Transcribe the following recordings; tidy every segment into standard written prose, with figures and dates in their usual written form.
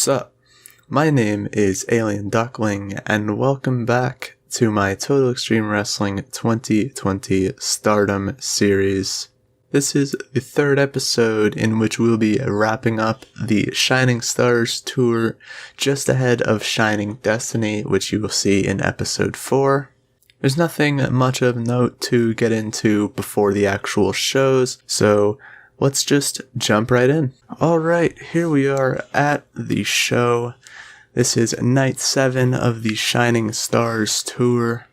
Sup, my name is Alien Duckling, and welcome back to my Total Extreme Wrestling 2020 Stardom series. This is the third episode in which we'll be wrapping up the Shining Stars tour just ahead of Shining Destiny, which you will see in episode 4. There's nothing much of note to get into before the actual shows, so let's just jump right in. Alright, here we are at the show. This is night 7 of the Shining Stars tour.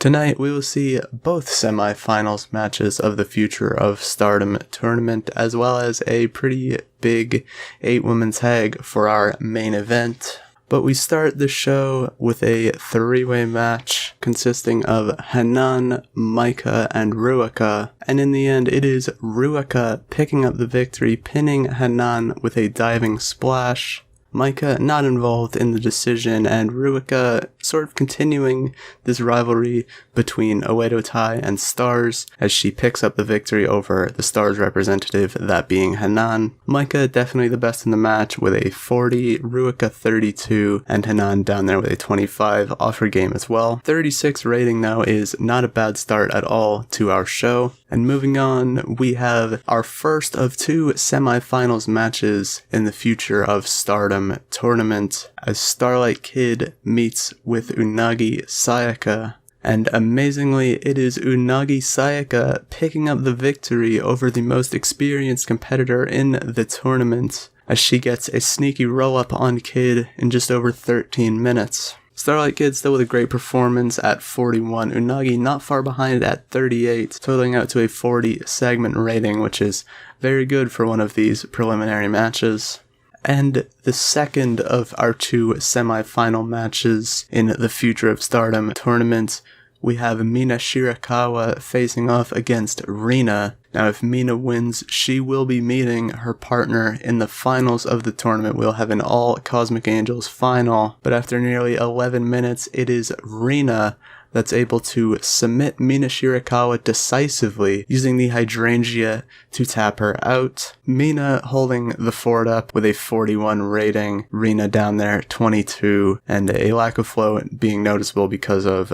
Tonight we will see both semi-finals matches of the Future of Stardom tournament, as well as a pretty big 8-woman tag for our main event. But we start the show with a 3-way match consisting of Hanan, Maika, and Ruaka. And in the end, it is Ruaka picking up the victory, pinning Hanan with a diving splash. Maika not involved in the decision, and Ruaka sort of continuing this rivalry between Oedo Tai and Stars as she picks up the victory over the Stars representative, that being Hanan. Maika definitely the best in the match with a 40, Ruaka 32, and Hanan down there with a 25 off her game as well. 36 rating though is not a bad start at all to our show. And moving on, we have our first of 2 semifinals matches in the Future of Stardom tournament as Starlight Kid meets with Unagi Sayaka. And amazingly, it is Unagi Sayaka picking up the victory over the most experienced competitor in the tournament as she gets a sneaky roll-up on Kid in just over 13 minutes. Starlight Kid still with a great performance at 41, Unagi not far behind at 38, totaling out to a 40 segment rating, which is very good for one of these preliminary matches. And the second of our 2 semi-final matches in the Future of Stardom tournament, we have Mina Shirakawa facing off against Rina. Now if Mina wins, she will be meeting her partner in the finals of the tournament. We'll have an all Cosmic Angels final, but after nearly 11 minutes, it is Rina that's able to submit Mina Shirakawa decisively using the hydrangea to tap her out. Mina holding the fort up with a 41 rating, Rina down there 22, and a lack of flow being noticeable because of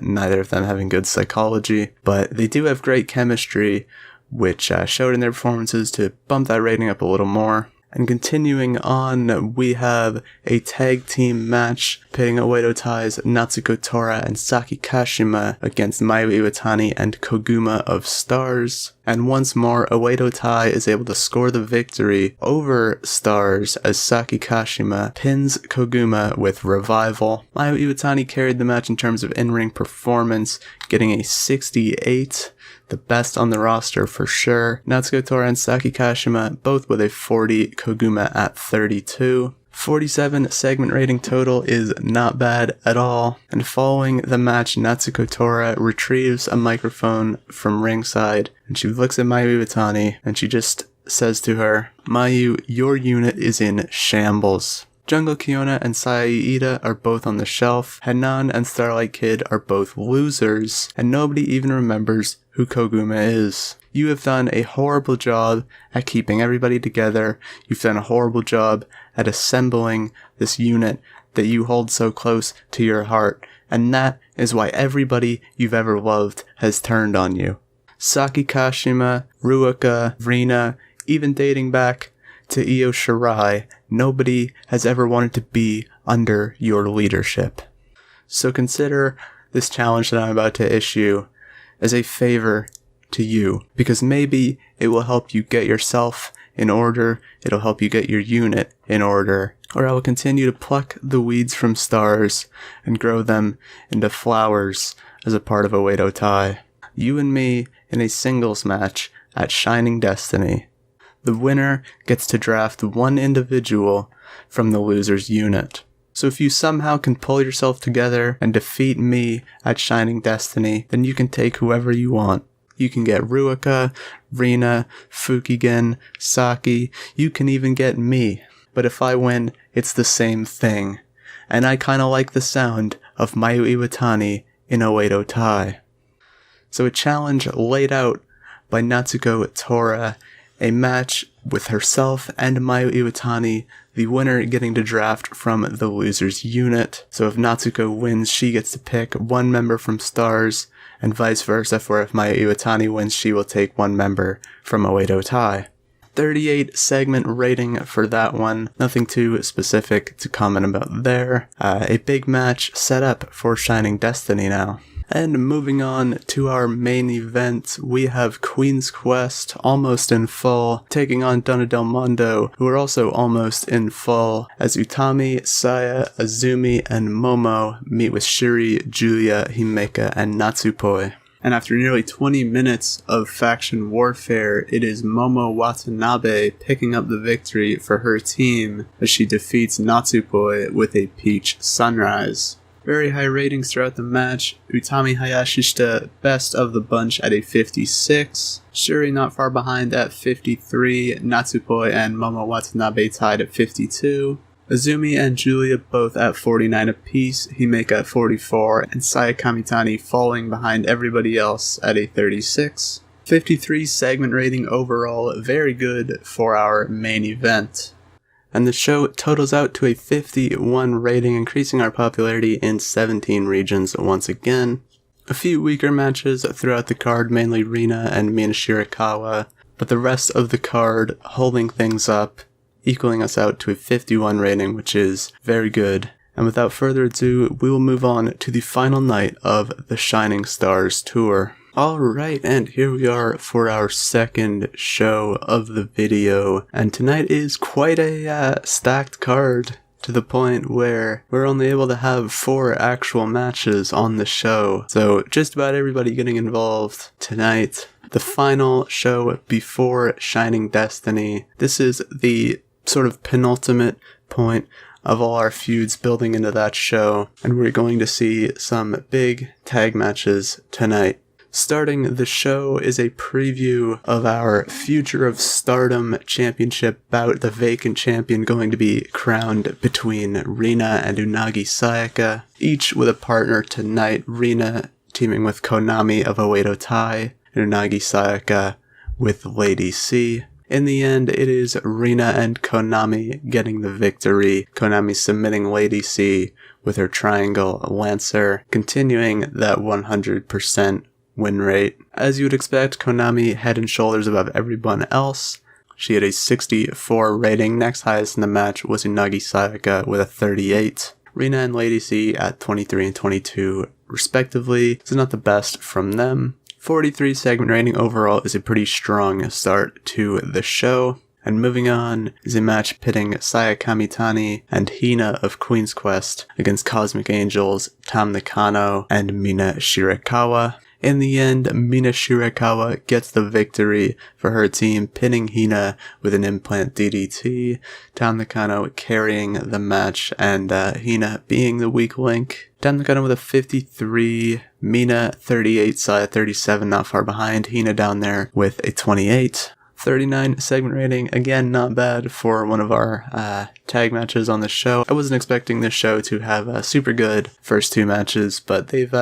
neither of them having good psychology. But they do have great chemistry, which showed in their performances to bump that rating up a little more. And continuing on, we have a tag team match pitting Oedo Tai's Natsuko Tora and Saki Kashima against Mayu Iwatani and Koguma of Stars. And once more, Oedo Tai is able to score the victory over Stars as Saki Kashima pins Koguma with Revival. Mayu Iwatani carried the match in terms of in-ring performance, getting a 68. The best on the roster for sure. Natsuko Tora and Saki Kashima both with a 40, Koguma at 32. 47 segment rating total is not bad at all. And following the match, Natsuko Tora retrieves a microphone from ringside and she looks at Mayu Iwatani and she just says to her, "Mayu, your unit is in shambles." Jungle Kiona and Sai Iida are both on the shelf, Hanan and Starlight Kid are both losers, and nobody even remembers who Koguma is. You have done a horrible job at keeping everybody together, you've done a horrible job at assembling this unit that you hold so close to your heart, and that is why everybody you've ever loved has turned on you. Saki Kashima, Ruaka, Rina, even dating back to Io Shirai, nobody has ever wanted to be under your leadership. So consider this challenge that I'm about to issue as a favor to you, because maybe it will help you get yourself in order, it'll help you get your unit in order, or I will continue to pluck the weeds from Stars and grow them into flowers as a part of Oedo Tai. You and me in a singles match at Shining Destiny. The winner gets to draft one individual from the loser's unit. So if you somehow can pull yourself together and defeat me at Shining Destiny, then you can take whoever you want. You can get Ruaka, Rina, Fukigen, Saki, you can even get me. But if I win, it's the same thing. And I kinda like the sound of Mayu Iwatani in Oedo Tai. So a challenge laid out by Natsuko Tora a match with herself and Mayu Iwatani, the winner getting to draft from the loser's unit. So if Natsuko wins, she gets to pick one member from Stars, and vice versa, for if Mayu Iwatani wins, she will take one member from Oedo Tai. 38 segment rating for that one. Nothing too specific to comment about there. A big match set up for Shining Destiny now. And moving on to our main event, we have Queen's Quest almost in full, taking on Donna Del Mondo, who are also almost in full, as Utami, Saya, Azumi, and Momo meet with Shuri, Julia, Himeka, and Natsupoi. And after nearly 20 minutes of faction warfare, it is Momo Watanabe picking up the victory for her team as she defeats Natsupoi with a Peach Sunrise. Very high ratings throughout the match. Utami Hayashishita best of the bunch at a 56. Shuri not far behind at 53. Natsupoi and Momo Watanabe tied at 52. Azumi and Julia both at 49 apiece, Himeka at 44, and Saya Kamitani falling behind everybody else at a 36. 53 segment rating overall, very good for our main event. And the show totals out to a 51 rating, increasing our popularity in 17 regions once again. A few weaker matches throughout the card, mainly Rina and Mina Shirakawa, but the rest of the card holding things up, equaling us out to a 51 rating, which is very good. And without further ado, we will move on to the final night of the Shining Stars tour. Alright, and here we are for our second show of the video, and tonight is quite a stacked card, to the point where we're only able to have 4 actual matches on the show, so just about everybody getting involved tonight. The final show before Shining Destiny. This is the sort of penultimate point of all our feuds building into that show, and we're going to see some big tag matches tonight. Starting the show is a preview of our Future of Stardom Championship bout, the vacant champion going to be crowned between Rina and Unagi Sayaka, each with a partner tonight, Rina teaming with Konami of Oedo Tai, and Unagi Sayaka with Lady C. In the end, it is Rina and Konami getting the victory, Konami submitting Lady C with her Triangle Lancer, continuing that 100% win rate. As you would expect, Konami head and shoulders above everyone else. She had a 64 rating. Next highest in the match was Unagi Sayaka with a 38. Rina and Lady C at 23 and 22 respectively. So not the best from them. 43 segment rating overall is a pretty strong start to the show. And moving on is a match pitting Saya Kamitani and Hina of Queen's Quest against Cosmic Angels, Tam Nakano, and Mina Shirakawa. In the end, Mina Shirakawa gets the victory for her team, pinning Hina with an implant DDT, Tam Nakano carrying the match, and Hina being the weak link. Tam Nakano with a 53, Mina 38, Saya 37, not far behind, Hina down there with a 28. 39 segment rating, again not bad for one of our tag matches on the show. I wasn't expecting this show to have a super good first 2 matches, but they've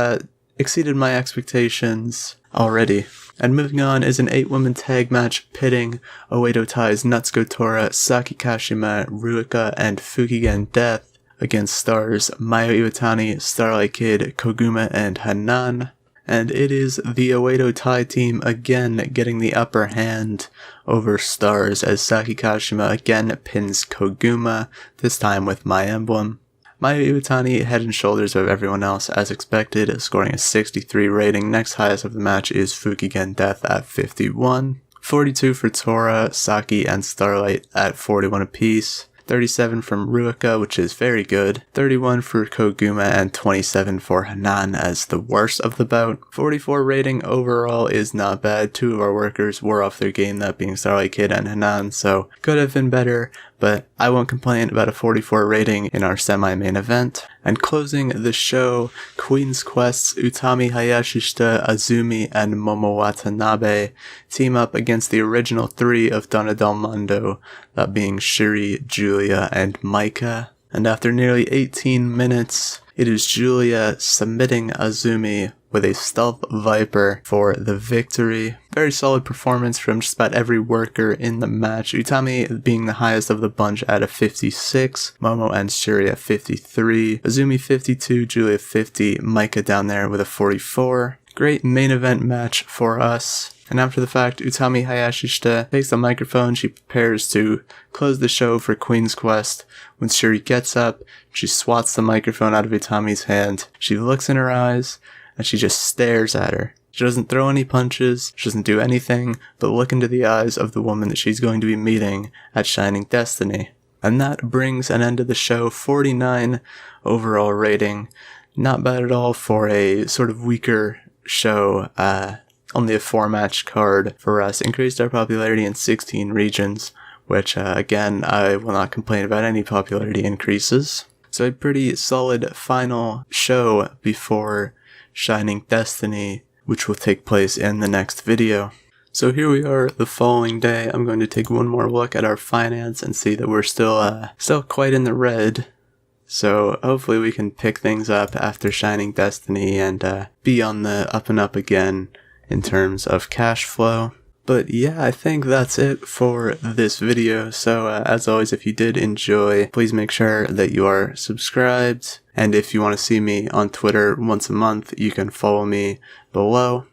exceeded my expectations already. And moving on is an 8-woman tag match pitting Oedo Tai's Natsuko Tora, Saki Kashima, Ruika, and Fukigen Death against stars Mayu Iwatani, Starlight Kid, Koguma, and Hanan. And it is the Oedo Tai team again getting the upper hand over stars as Saki Kashima again pins Koguma, this time with My Emblem. Mayu Iwatani head and shoulders of everyone else as expected, scoring a 63 rating. Next highest of the match is Fukigen Death at 51. 42 for Tora, Saki, and Starlight at 41 apiece. 37 from Ruika, which is very good. 31 for Koguma, and 27 for Hanan as the worst of the bout. 44 rating overall is not bad. 2 of our workers were off their game, that being Starlight Kid and Hanan, so could have been better, but I won't complain about a 44 rating in our semi-main event. And closing the show, Queen's Quest's Utami Hayashishita, Azumi, and Momo Watanabe team up against the original 3 of Donna Del Mondo, that being Shuri, Julia, and Maika. And after nearly 18 minutes, it is Julia submitting Azumi with a Stealth Viper for the victory. Very solid performance from just about every worker in the match. Utami being the highest of the bunch at a 56, Momo and Shuri at 53, Azumi 52, Julia 50, Micah down there with a 44. Great main event match for us. And after the fact, Utami Hayashishita takes the microphone. She prepares to close the show for Queen's Quest. When Shuri gets up, she swats the microphone out of Utami's hand. She looks in her eyes, and she just stares at her. She doesn't throw any punches, she doesn't do anything, but look into the eyes of the woman that she's going to be meeting at Shining Destiny. And that brings an end to the show. 49 overall rating. Not bad at all for a sort of weaker show. Only a 4-match card for us. Increased our popularity in 16 regions, which again, I will not complain about any popularity increases. So a pretty solid final show before Shining Destiny, which will take place in the next video. So here we are the following day. I'm going to take one more look at our finance and see that we're still quite in the red. So hopefully we can pick things up after Shining Destiny and be on the up and up again in terms of cash flow. But yeah, I think that's it for this video. So as always, if you did enjoy, please make sure that you are subscribed. And if you want to see me on Twitter once a month, you can follow me below.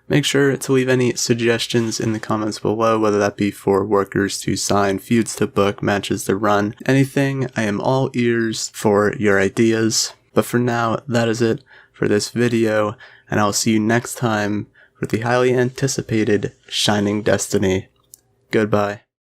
Make sure to leave any suggestions in the comments below, whether that be for workers to sign, feuds to book, matches to run, anything. I am all ears for your ideas. But for now, that is it for this video, and I'll see you next time for the highly anticipated Shining Destiny. Goodbye.